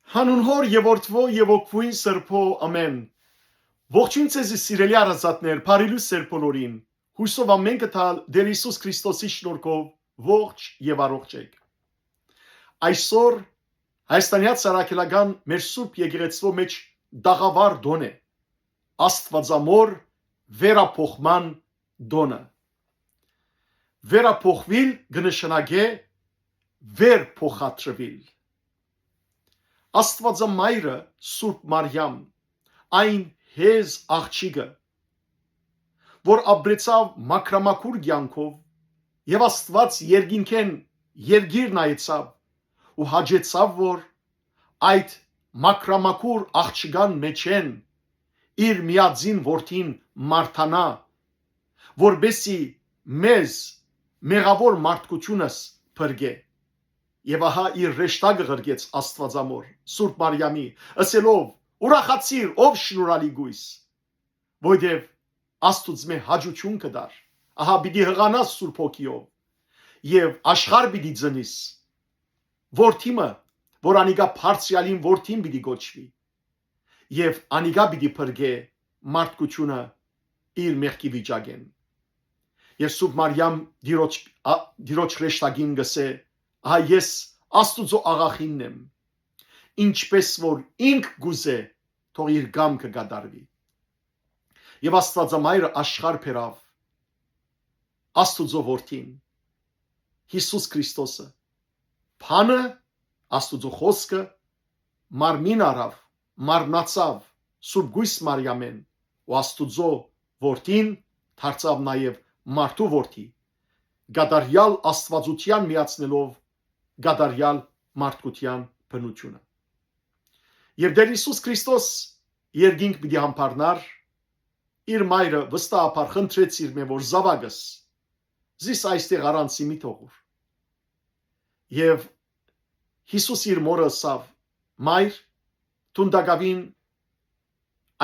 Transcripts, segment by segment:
Հանուն հոր եւ որդվո եւ օգվույն սրբո ամեն։ Ողջույն ձեզի սիրելի արածատներ, բարիլույս սերբոլորին։ Հույսով ամեն կտալ Տեր Հիսուս Քրիստոսի շնորհքով ողջ եւ առողջ եք։ Այսօր հայաստանյաց սարաքելական մեր սուրբ եկեղեցու մեջ դաղավար դոն է։ Աստվածամոր վերափոխման դոնը։ Վերափոխվել կնշանակե վերփոխադրվել։ Աստվածամայրը Սուրբ Մարիամ այն հեզ աղջիկը, որ ապրեցավ մաքրամաքուր կյանքով եւ Աստված երկինքեն երգիր նայեցավ ու հաջեցավ, որ այդ մաքրամաքուր աղջկան մեջ են իր միածին որդին Մարթանա, որբեսի մեզ մեղավոր մարդկությունս փրկե։ Եվ ահա իր ռեշտակը ղրգեց Աստվածամոր Սուրբ Մարիամի, ասելով. ուրախացիր, ով շնորհալի գույս, որովհետև Աստուծմե հաճություն կդար, ահա պիտի հղանաս Սուրբ Հոգիով, եւ աշխարհ պիտի ծնիս, որդիմը, որ անիկա Փարսիալին որդին պիտի գոչվի, եւ անիկա պիտի փրկե մարդկությունը իր մեղքի վիճակեն։ Եվ Սուրբ Մարիամ դիրոջ ռեշտակին գսե. ահա ես Աստուծո աղախինն եմ, ինչպես որ ինք գուզե, թող իր կամքը կատարվի։ Եվ Աստվածամայրը աշխարհ բերավ Աստուծո որդին Հիսուս Քրիստոսը, փանը Աստուծո խոսքը մարմին արավ, մարմնացավ Սուրբ Գույս Մարիամեն, ու Աստուծո որդին դարձավ նաև մարդու որդի, գադարյալ Աստվածության միացնելով գադարյալ մարդկության բնությունը։ Եվ Տեր Հիսուս Քրիստոս երկինք պիտի համբարնար, իր մայրը վստահաբար խնդրեց իր մե որ զավակս զիս այստեղ առանցի մի թողուր։ Եվ Հիսուս իր մորը ասավ. մայր, տունդակավին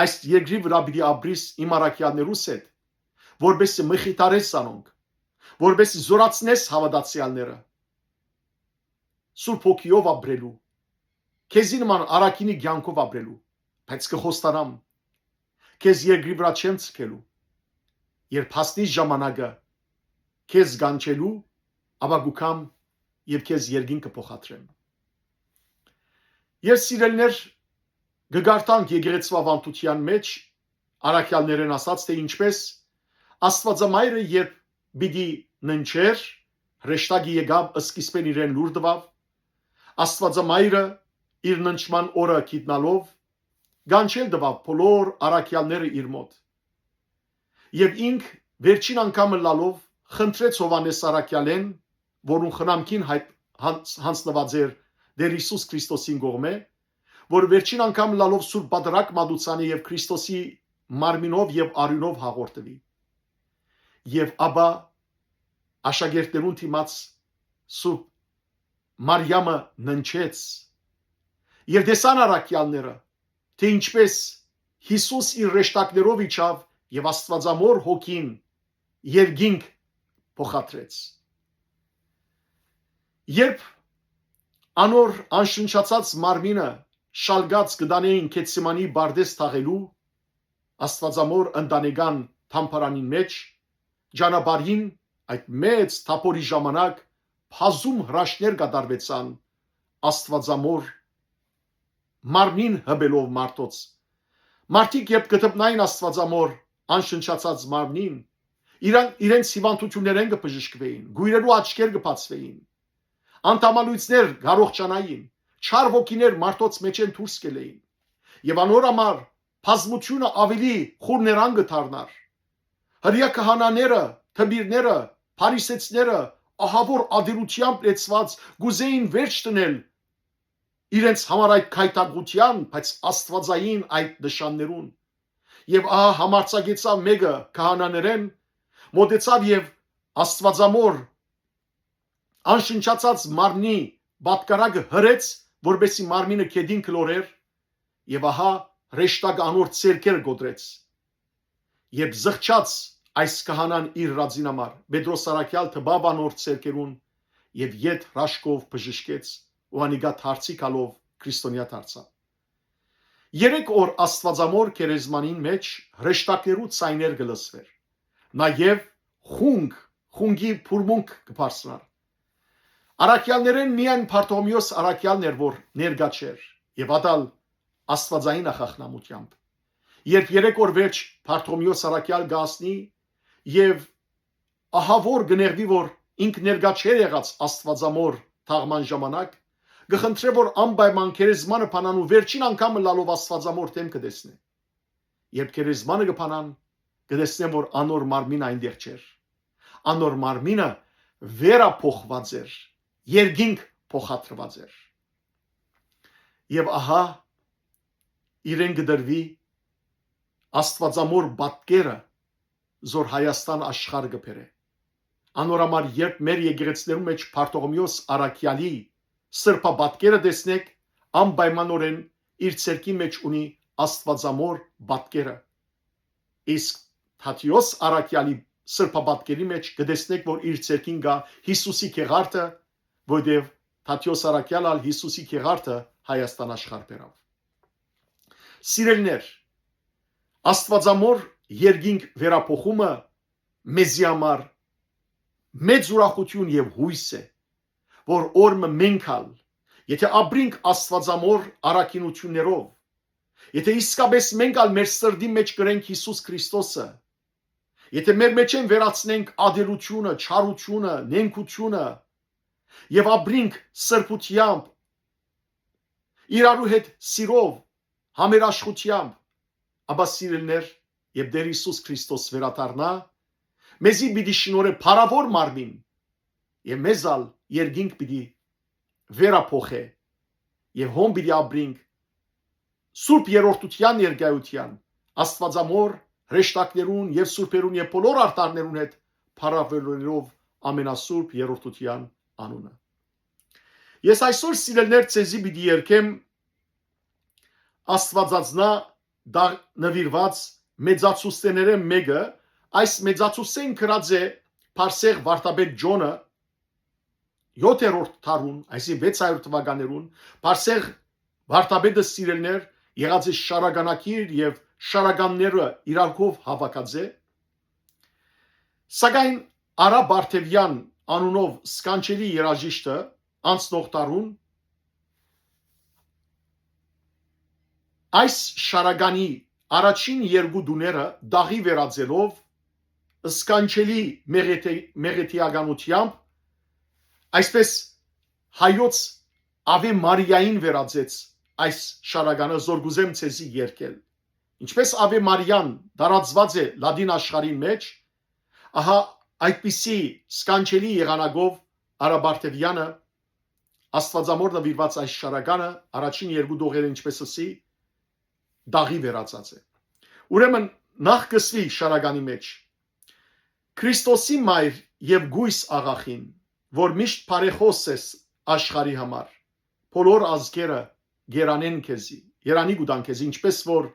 այս երկրի վրա պիտի ապրիս իմ առաքյալներուս հետ, որբեսի մխիթարես անոնք, որբեսի զորացնես հավատացյալները Սուրբ Հոգիով ապրելու, քեզի նման առաքինի կյանքով ապրելու, բայց կխոստանամ, քեզ երկրի վրա չեմ ցկելու, երբ հասնի ժամանակը քեզ գանչելու, ապա գուքամ եւ քեզ երկին կփոխադրեմ։ Ես սիրելիներ գգարտանք եկեղեցու ավանդության մեջ առաքյալներեն ասած, թե ինչպես Աստվածամայրը երբ պիտի ննչեր, հրեշտակի եկավ սկիզբեն իրեն լուր տվավ, Աստվածամայրը իր ննչման օրը գիտնալով գանչել տվավ բոլոր առաքյալները իր մոտ։ Եվ ինք վերջին անգամը լալով խնդրեց Հովհաննես առաքյալեն, որուն խնամքին հանձնված էր Տեր Հիսուս Քրիստոսին կողմէ, որ վերջին անգամ լալով Սուրբ Պատարագ մատուցանի եւ Քրիստոսի մարմինով եւ արյունով հաղորդվի։ Եվ ապա աշակերտներուն դիմաց Սուրբ Մարիամը ննչեց եւ տեսան առաքյալները, թե ինչպես Հիսուս իր ռեշտակներով իջավ եւ Աստվածամոր հոգին երկինք փոխադրեց։ Երբ անոր անշնչացած մարմինը շալգած կդանեին Գեթսեմանի բարդես թաղելու Աստվածամոր ընտանեկան թամփարանին մեջ, ճանապարհին այդ մեծ թափորի ժամանակ փազում հրաշներ կատարվեցան Աստվածամոր մարմին հբելով մարդոց։ Մարդիկ երբ կդպնային Աստվածամոր անշնչացած մարմնին, իրենց հիվանդություններեն կբժշկվեին, գույրերու աչքեր կբացվեին, անդամալույցներ կարողանային, չար ոգիներ մարդոց մեջ են դուրս կելեին, եւ անոր համար բազմությունը ավելի խորներան կդառնար։ Հրյա քահանաները, թմբիրները, փարիսեցիները ահավոր ադիրությամբ լեցված գուզեին վերջ տնել իրենց համար այդ քայտագության, բայց աստվածային այդ նշաններուն։ Եվ ահա համարձակեցավ մեկը քահանաներեն, մոտեցավ եւ Աստվածամոր անշնչացած մարմնի բատկարակը հրեց, որբեսի մարմինը քեդին կլորեր, եւ ահա ռեշտակ անոր ցերկեր գոդրեց։ Երբ զղջաց այս քահանան իր ռածին համար, Պետրոս առաքյալ թբավ անոր ցերկերուն եւ ետ հրաշքով բժշկեց ու անիկա դարձի գալով քրիստոնյա դարձավ։ 3 օր Աստվածամոր գերեզմանին մեջ հրեշտակներու ցայներ գլսվեր։ Նաև խունգի փուրմունք կբարձրար։ Արաքյալներեն միայն Բարթոմեոս արաքյալն էր, որ ներկա չէր, եւ ադալ Աստվածային ախախնամությամբ։ Երբ 3 օր վերջ Բարթոմեոս արաքյալ գասնի եւ ահավոր գներվի, որ ինք ներկա չէր եղած Աստվածամոր թաղման ժամանակ, գխնդրե, որ անպայման գերեզմանը փանանու վերջին անգամը լալով Աստվածամոր դեմքը տեսնե։ Երբ գերեզմանը կփանան, կտեսնեն, որ անոր մարմինը այնտեղ չէր։ Անոր մարմինը վերափոխված էր, երկինք փոխադրված էր։ Եվ ահա իրեն գդրվի Աստվածամոր պատկերը, զոր Հայաստան աշխարհ կբերե։ Անոր համար երբ մեր եկեղեցիներում մեջ Բարթողոմեոս արաքյալի սրբապատկերը տեսնեք, անպայմանորեն իր ցերկի մեջ ունի Աստվածամոր պատկերը։ Իսկ Թադեոս արաքյալի սրբապատկերի մեջ կտեսնեք, որ իր ցերկին կա Հիսուսի քեղարտը, որտեղ Թադեոս արաքյալը Հիսուսի քեղարտը Հայաստան աշխարհ բերավ։ Սիրելիներ, Աստվածամոր երկինք վերափոխումը մեզի համար մեծ ուրախություն եւ հույս է, որ օրը մենքալ, եթե ապրինք Աստվածամոր առաքինություններով, եթե իսկապես մենքալ մեր սրդի մեջ կրենք Հիսուս Քրիստոսը, եթե մեր մեջ են վերացնենք ադելությունը, չարությունը, նենգությունը եւ ապրինք սրբությամբ, իրարու հետ սիրով, համերաշխությամբ, ապա սիրելիներ, եւ Տեր Հիսուս Քրիստոս վերադառնա, մեզի պիտի շնորհե փառավոր մարմին եւ մեզալ երկինք պիտի վերափոխե եւ հոն պիտի ապրինք Սուրբ Երորդության ներկայության Աստվածամոր հրեշտակներուն եւ սուրբերուն եւ բոլոր արտարներուն հետ փառավորելով ամենասուրբ Երորդության անունը։ Ես այսօր սիրելիներ ցեզի պիտի երկեմ Աստվածածնա դա նվիրված մեծացուստեները մեկը, այս մեծացուստեն գրած է Փարսեղ Վարդապետ Ջոնը 7-րդ դարուն, այսինքն 600 թվականներուն, Փարսեղ Վարդապետը սիրելներ եղած է շարագանակիր եւ շարագանները իրարքով հավաքած է, սակայն Արա Բարթևյան անունով սկանչելի երաժիշտը անցնող դարուն այս շարագանի առաջին երկու դուները դաղի վերածելով սկանչելի մեղեթիականությամբ այսպես հայոց Ave Մարիային վերածեց այս շարագանը զորգուզեմ ցեզի երկել ինչպես Ave Մարիան դարածված է լադին աշխարհի մեջ ահա այդպիսի սկանչելի եղանակով Արա Բարթևյանը Աստվածամոր նվիրված այս շարագանը առաջին երկու դողերը ինչպես ասի դաղի վերածած է ուրեմն նախ կսվի շարագանի մեջ Քրիստոսի մայր եւ գույս աղախին որ միշտ բարեխոս ես աշխարհի համար բոլոր ազգերը գերանեն քեզի երանի գուտան քեզի ինչպես որ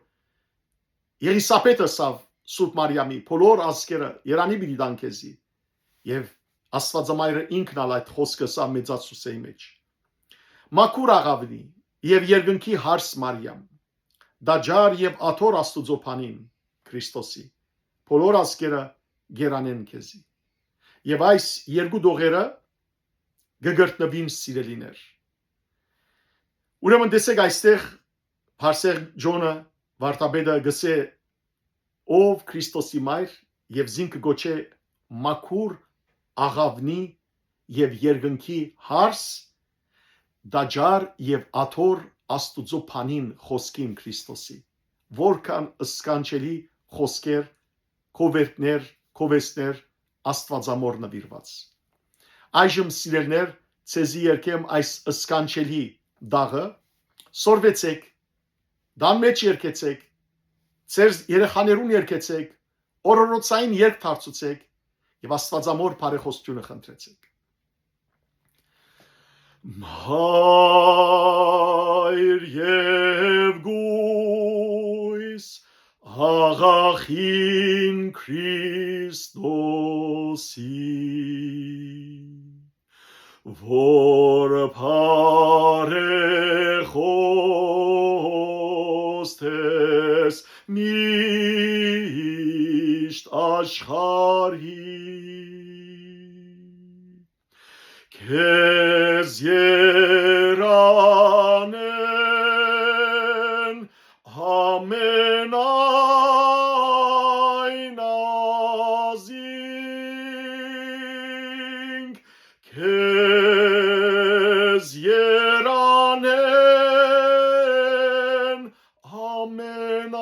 Եղիսապետը սավ Սուրբ Մարիամի բոլոր ազգերը երանի պիտի տան քեզի եւ Աստվածամայրը ինքն ալ այդ խոսքը սա մեծացուսեի մեջ Մաքուր աղավնի եւ երկնքի հարս Մարիամ դաջար եւ աթոր Աստուծոփանին Քրիստոսի բոլոր ազգերը գերանեն քեզի եւ այս երկու դողերը գգրտնվին սիրելիներ ուրեմն տեսեք այստեղ Փարսեղ Ջոնը Վարդապետը գսե ով Քրիստոսի մայր եւ զինքը գոչե մաքուր աղավնի եւ երկնքի հարս դաջար եւ աթոր Աստուծո փանին խոսքին Քրիստոսի որքան սկանչելի խոսքեր կովերտներ կովեսներ Աստվածամոր նվիրված այժմ սիրելներ ցեզի երկեմ այս սկանչելի դաղը սորվեցեք դան մեջ երկեցեք ձեր երեխաներուն երկեցեք օրորոցային երկ դարձուցեք եւ Աստվածամոր բարեխոսությունը խնդրեցեք Մայր եւ գույս աղախին Քրիստոսի որ բարեխոս խոստես միշտ աշխարհի քեզ երանեն ամենայն ազինք քեզ երանեն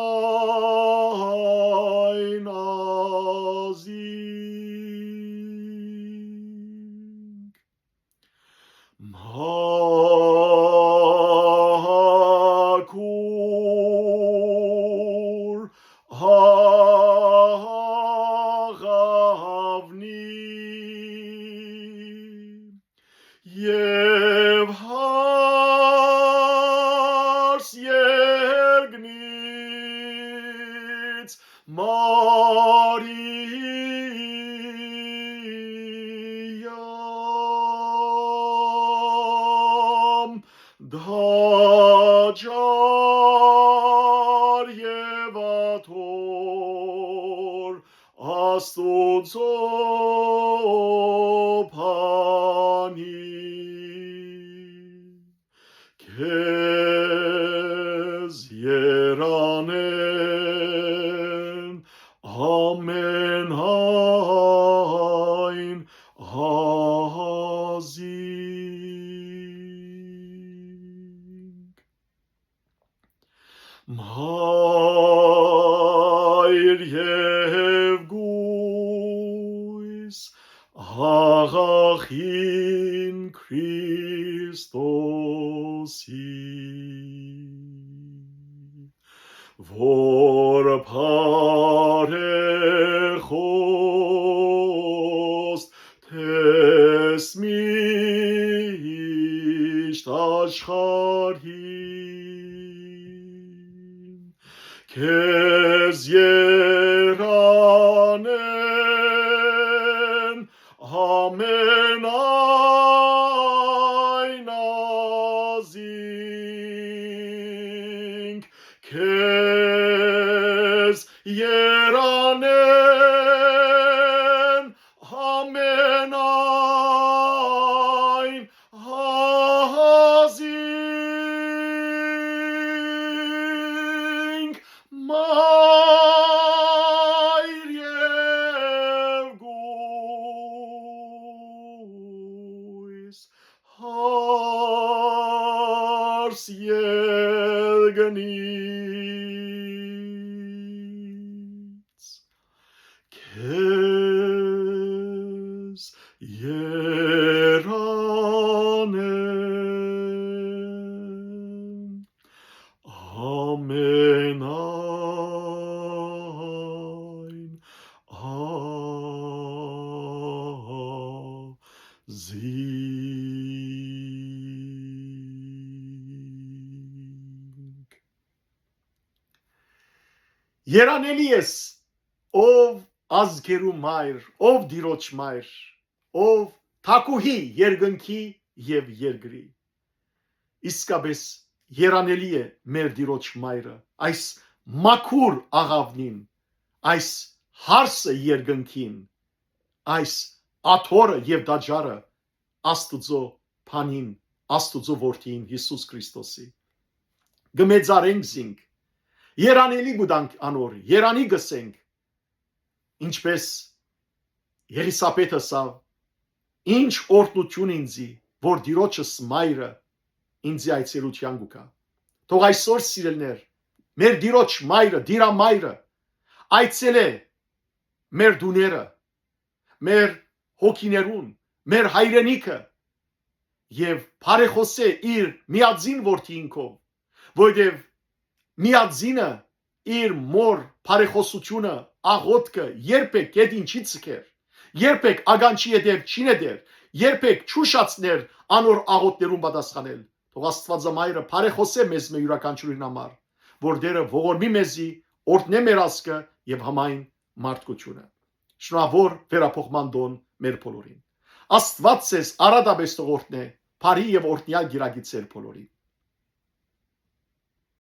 ամենայն ազինք Մաքուր աղավնի և հարս երկնից Մարիամ դաջար և աթոր Աստուծո քեզ երանեն ամենայն ազինք Մայր և գույս աղախին Քրիստոսի որ բարեխոստ թես միշտ աշխարհին քեզ երանեն ամենայն ազինք քեզ երանեն ամենայն ազինք Մայր և գույս հարս երկնից քեզ երանեն ամենայն ազինք Երանելի ես ով ազգերու մայր ով դիրոջ մայր ով թակուհի երկնքի եւ երկրի իսկապես երանելի է մեր դիրոջ մայրը այս մաքուր աղավնին այս հարսը երկնքին այս աթորը եւ դաջարը Աստուծո փանին Աստուծո որդին Հիսուս Քրիստոսի գմեծարենք զինք երանելի գուտանք անոր երանի գսենք ինչպես Եղիսապետը ասավ ինչ օրհնություն ինձի որ դիրոջս մայրը ինձի այցելության գուկա թող այսօր սիրելներ մեր դիրոջ մայրը դիրամայրը այցելե մեր դուները մեր հոգիներուն մեր հայրենիքը եւ բարեխոսե իր միածին որդինքով որովհետեւ միածինը իր մոր բարեխոսությունը աղոթքը երբեք գետին չի ցկեր երբեք ագանչի հետև չի ներ երբեք չուշացներ անոր աղոթներուն պատասխանել թող Աստվածամայրը բարեխոսե մեզ մեր յուրաքանչյուրին համար որ դերը ողորմի մեզի օրհնե մեր ազգը եւ համայն մարդկությունը շնորհավոր վերապոխման դոն մեր բոլորին Աստված ձեզ արադաբես օրհնե բարի եւ օրհնյալ գիրագիցեր բոլորին